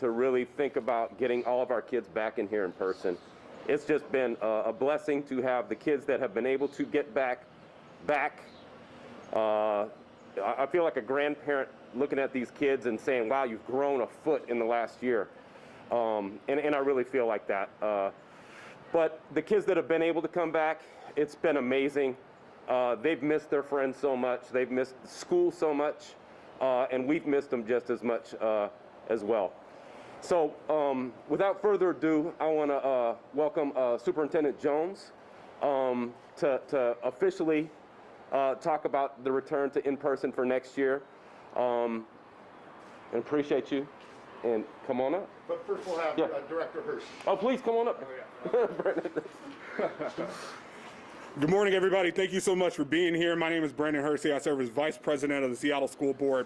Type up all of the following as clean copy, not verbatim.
to really think about getting all of our kids back in here in person. It's just been a blessing to have the kids that have been able to get back. I feel like a grandparent looking at these kids and saying, wow, you've grown a foot in the last year. And I really feel like that. But the kids that have been able to come back, it's been amazing. They've missed their friends so much. They've missed school so much. And we've missed them just as much as well. So without further ado, I want to welcome Superintendent Jones to officially talk about the return to in-person for next year. And appreciate you. And come on up. But first we'll have Director Hirsch. Oh, please come on up. Good morning, everybody. Thank you so much for being here. My name is Brandon Hersey. I serve as Vice President of the Seattle School Board.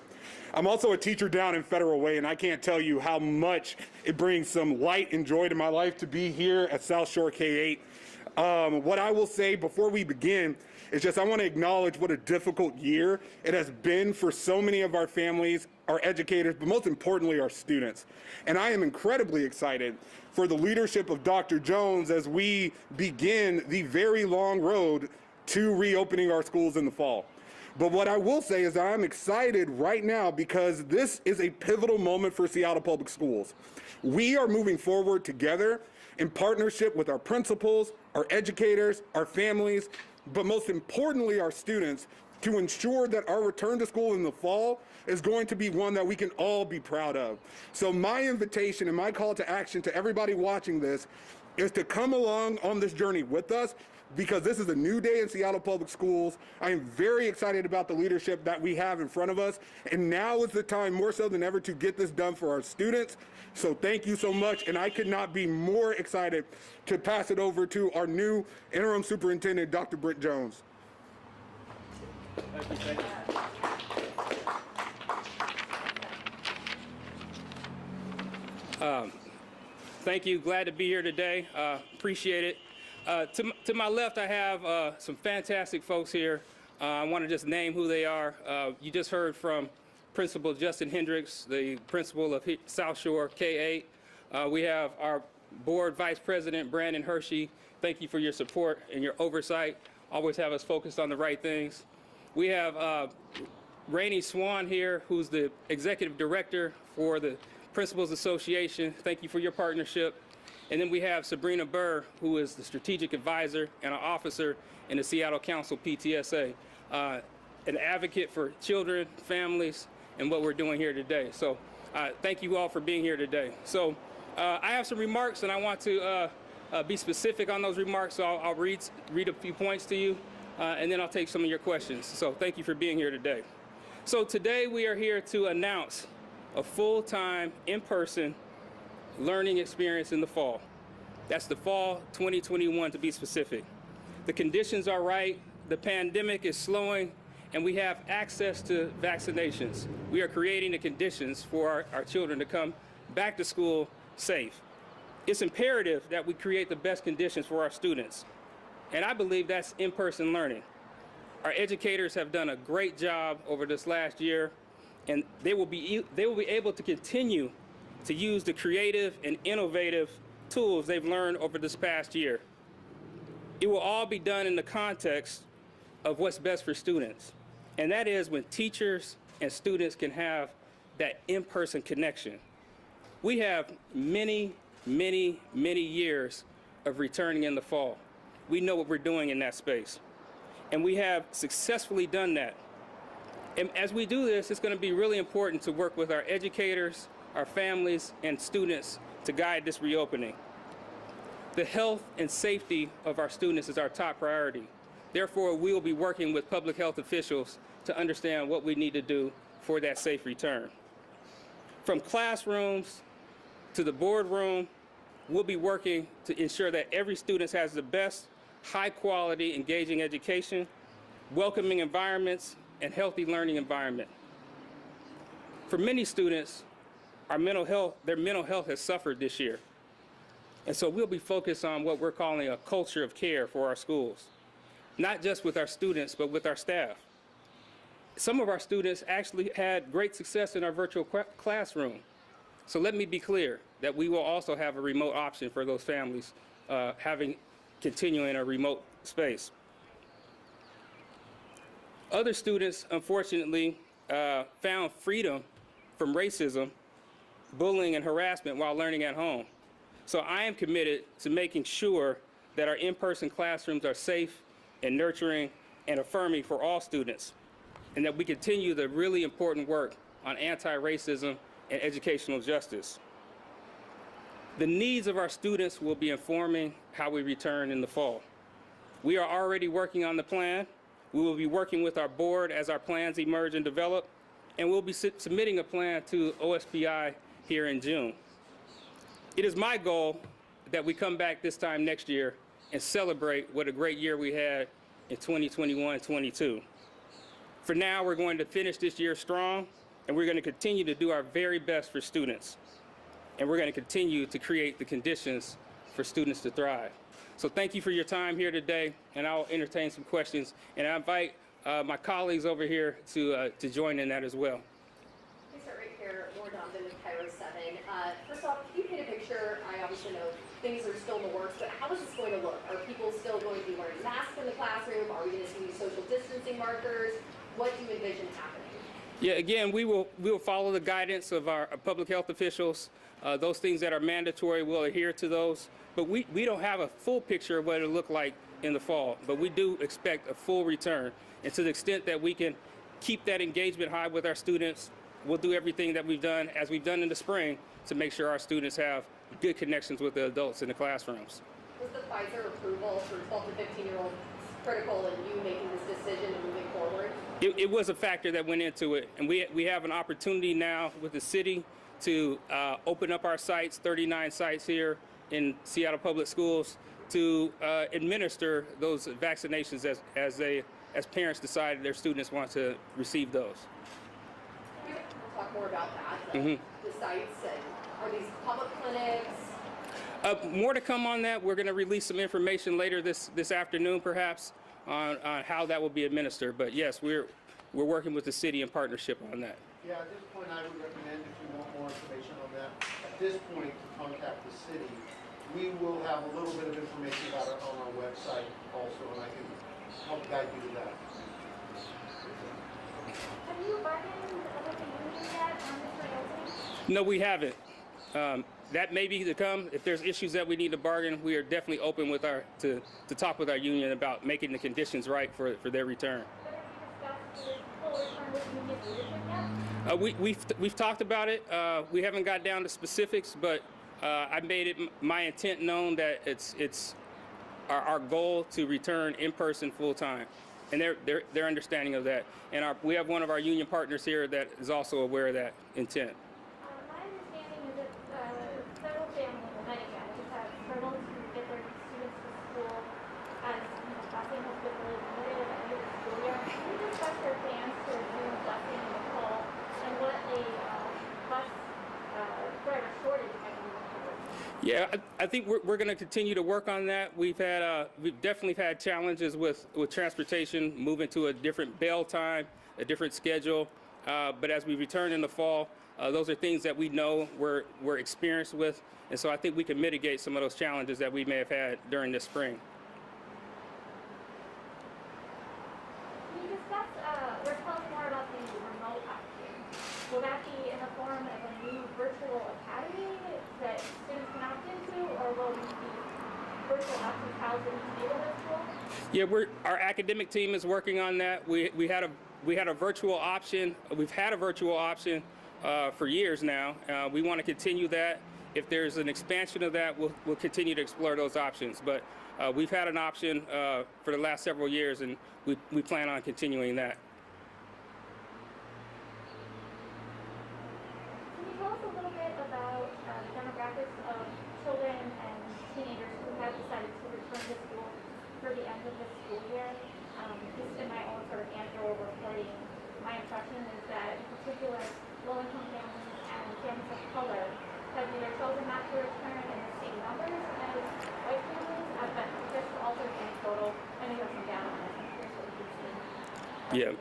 I'm also a teacher down in Federal Way, and I can't tell you how much it brings some light and joy to my life to be here at South Shore K-8. What I will say before we begin is just I want to acknowledge what a difficult year it has been for so many of our families, our educators, but most importantly, our students. And I am incredibly excited for the leadership of Dr. Jones as we begin the very long road to reopening our schools in the fall. But what I will say is I'm excited right now because this is a pivotal moment for Seattle Public Schools. We are moving forward together in partnership with our principals, our educators, our families, but most importantly, our students, to ensure that our return to school in the fall is going to be one that we can all be proud of. So my invitation and my call to action to everybody watching this is to come along on this journey with us, because this is a new day in Seattle Public Schools. I am very excited about the leadership that we have in front of us, and now is the time more so than ever to get this done for our students. So thank you so much, and I could not be more excited to pass it over to our new interim superintendent, Dr. Brent Jones. Thank you. Thank you. Thank you. Glad to be here today. Appreciate it. To my left, I have some fantastic folks here. I want to just name who they are. You just heard from Principal Justin Hendricks, the principal of South Shore K-8. We have our board vice president, Brandon Hershey. Thank you for your support and your oversight. Always have us focused on the right things. We have Rainey Swan here, who's the executive director for the Principals Association. Thank you for your partnership. And then we have Sabrina Burr, who is the strategic advisor and an officer in the Seattle Council PTSA, an advocate for children, families, and what we're doing here today. So thank you all for being here today. So I have some remarks, and I want to be specific on those remarks. So I'll read a few points to you, and then I'll take some of your questions. So thank you for being here today. So today we are here to announce a full-time, in-person learning experience in the fall. That's the fall 2021 to be specific. The conditions are right, the pandemic is slowing, and we have access to vaccinations. We are creating the conditions for our children to come back to school safe. It's imperative that we create the best conditions for our students. And I believe that's in-person learning. Our educators have done a great job over this last year, and they will be able to continue to use the creative and innovative tools they've learned over this past year. It will all be done in the context of what's best for students. And that is when teachers and students can have that in-person connection. We have many, many, many years of returning in the fall. We know what we're doing in that space. And we have successfully done that. And as we do this, it's going to be really important to work with our educators, our families, and students to guide this reopening. The health and safety of our students is our top priority. Therefore, we will be working with public health officials to understand what we need to do for that safe return. From classrooms to the boardroom, we'll be working to ensure that every student has the best, high-quality, engaging education, welcoming environments, and healthy learning environment. For many students, their mental health has suffered this year. And so we'll be focused on what we're calling a culture of care for our schools, not just with our students, but with our staff. Some of our students actually had great success in our virtual classroom. So let me be clear that we will also have a remote option for those families continuing a remote space. Other students, unfortunately, found freedom from racism, bullying, and harassment while learning at home. So I am committed to making sure that our in-person classrooms are safe and nurturing and affirming for all students, and that we continue the really important work on anti-racism and educational justice. The needs of our students will be informing how we return in the fall. We are already working on the plan. We will be working with our board as our plans emerge and develop, and we'll be submitting a plan to OSPI here in June. It is my goal that we come back this time next year and celebrate what a great year we had in 2021-22. For now, we're going to finish this year strong, and we're going to continue to do our very best for students. And we're going to continue to create the conditions for students to thrive. So thank you for your time here today, and I'll entertain some questions. And I invite my colleagues over here to join in that as well. We start right here, Laura Donovan with Cairo 7. First off, can you paint a picture? I obviously know things are still in the works, but how is this going to look? Are people still going to be wearing masks in the classroom? Are we going to see social distancing markers? What do you envision happening? Yeah, again, we will follow the guidance of our public health officials. Those things that are mandatory, we'll adhere to those. But we don't have a full picture of what it'll look like in the fall. But we do expect a full return. And to the extent that we can keep that engagement high with our students, we'll do everything that we've done, as we've done in the spring, to make sure our students have good connections with the adults in the classrooms. Was the Pfizer approval for 12 to 15-year-olds critical in you making this decision and moving forward? It was a factor that went into it. And we have an opportunity now with the city to open up our sites, 39 sites here in Seattle Public Schools, to administer those vaccinations as parents decide their students want to receive those. We'll talk more about that, the sites, and are these public clinics? More to come on that. We're going to release some information later this afternoon, perhaps, on how that will be administered. But yes, we're working with the city in partnership on that. Yeah, at this point, I would recommend, if you want more information on that, at this point, to contact the city. We will have a little bit of information about it on our website also, and I can help guide you to that. Have you bargained with the union yet on this reopening? No, we haven't. That may be to come. If there's issues that we need to bargain, we are definitely open with to talk with our union about making the conditions right for their return. But have you discussed the full return with union leadership yet? We've talked about it. We haven't got down to specifics, but I made it my intent known that it's our goal to return in person full time, and they're understanding of that. And we have one of our union partners here that is also aware of that intent. My understanding is that several families, well, many families, have struggled to get their students to school as busing has been really limited at the end of the school year. Can you discuss their plans to resume busing in the fall and what a bus driver shortage might be looking for? Yeah, I think we're going to continue to work on that. We've definitely had challenges with transportation, moving to a different bail time, a different schedule. But as we return in the fall, those are things that we know we're experienced with, and so I think we can mitigate some of those challenges that we may have had during this spring. Can you discuss, or tell us more about the remote option? Will that be in the form of a new virtual academy that students can opt into, or will these be virtual options housed in each neighborhood school? Yeah, our academic team is working on that. We had a virtual option. We've had a virtual option for years now. We want to continue that. If there's an expansion of that, we'll continue to explore those options. But we've had an option for the last several years, and we plan on continuing that. Can you tell us a little bit about the demographics of children and teenagers who have decided to return to school for the end of the school year? Just in my own sort of anecdotal reporting, my impression is that in particular, low-income families and families of color have either chosen not to return in the same numbers as white families, but just also anecdotal. I know you have some data on this. I'm curious what you've seen.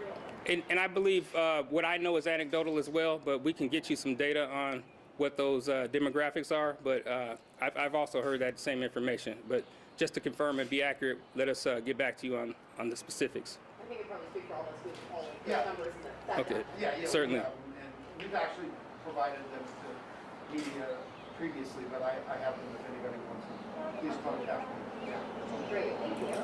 Yeah. And I believe what I know is anecdotal as well, but we can get you some data what those demographics are, but I've also heard that same information. But just to confirm and be accurate, let us get back to you on the specifics. I think it probably speaks for all of us with all the Yeah. numbers and that. Okay. Yeah, Certainly. we have them, and we've actually provided them to media previously, but I have them if anybody wants them. Please contact me. Yeah. Great, thank you.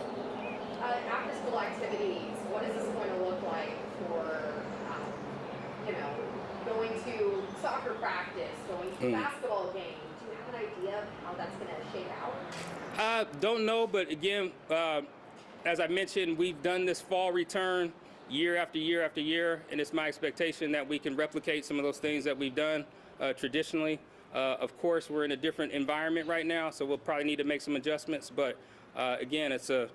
After school activities, what is this going to look like for, going to soccer practice, going to basketball games? Do you have an idea of how that's going to shake out? Don't know, but again, as I mentioned, we've done this fall return year after year after year, and it's my expectation that we can replicate some of those things that we've done traditionally. Of course, we're in a different environment right now, so we'll probably need to make some adjustments. But again, it's a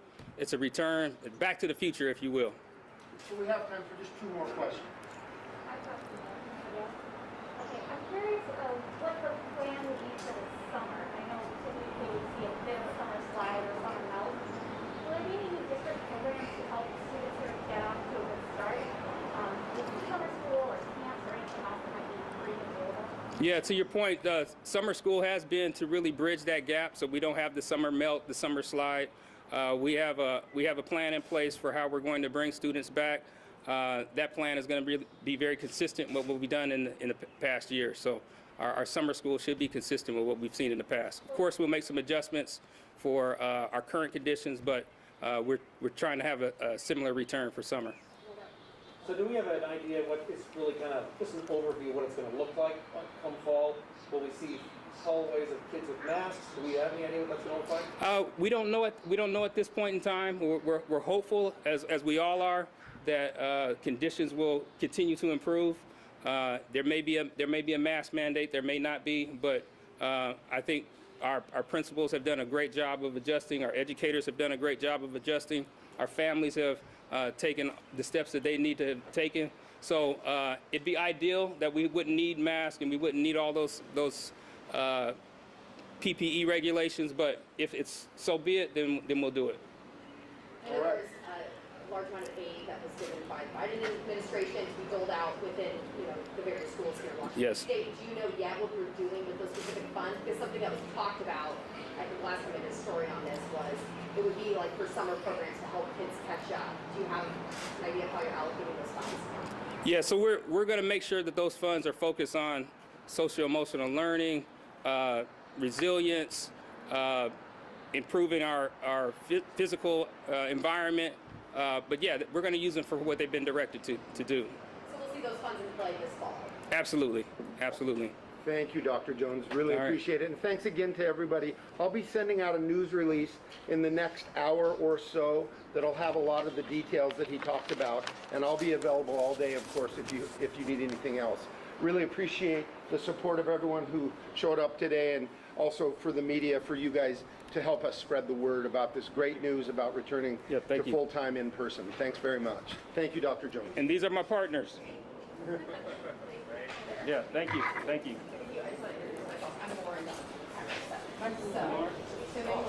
return back to the future, if you will. So we have time for just 2 more questions. Okay, I'm curious what the plan would be for the summer. I know typically we see a bit of a summer slide or summer melt. Will there be any different programs to help students sort of get off to a good start? With summer school or camps or anything else that might be free and available? Yeah, to your point, summer school has been to really bridge that gap, so we don't have the summer melt, the summer slide. We have a plan in place for how we're going to bring students back. That plan is going to be very consistent with what we've done in the past year. So our summer school should be consistent with what we've seen in the past. Of course, we'll make some adjustments for our current conditions, but we're trying to have a similar return for summer. So do we have an idea what it's really just an overview of what it's going to look like come fall? Will we see hallways of kids with masks? Do we have any idea what that's going to look like? We don't know at this point in time. We're hopeful, as we all are, that conditions will continue to improve. There may be a mask mandate. There may not be, but I think our principals have done a great job of adjusting. Our educators have done a great job of adjusting. Our families have taken the steps that they need to have taken. So it'd be ideal that we wouldn't need masks and we wouldn't need all those PPE regulations. But if it's so be it, then we'll do it. I know there was a large amount of aid that was given by the Biden administration to be doled out within, the various schools here in Washington Yes. State. Do you know yet what we're doing with those specific funds? Because something that was talked about, I think last time I did a story on this, was it would be like for summer programs to help kids catch up. Do you have an idea of how you're allocating those funds? Yeah, so we're going to make sure that those funds are focused on socio-emotional learning, resilience, improving our physical environment. But yeah, we're going to use them for what they've been directed to do. So we'll see those funds in play this fall. Absolutely, absolutely. Thank you, Dr. Jones. Really All right. appreciate it. And thanks again to everybody. I'll be sending out a news release in the next hour or so that'll have a lot of the details that he talked about. And I'll be available all day, of course, if you need anything else. Really appreciate the support of everyone who showed up today, and also for the media, for you guys to help us spread the word about this great news about returning Yeah, thank to you. full-time in person. Thanks very much. Thank you, Dr. Jones. And these are my partners. Yeah, thank you, thank you. I'm more in the so, assuming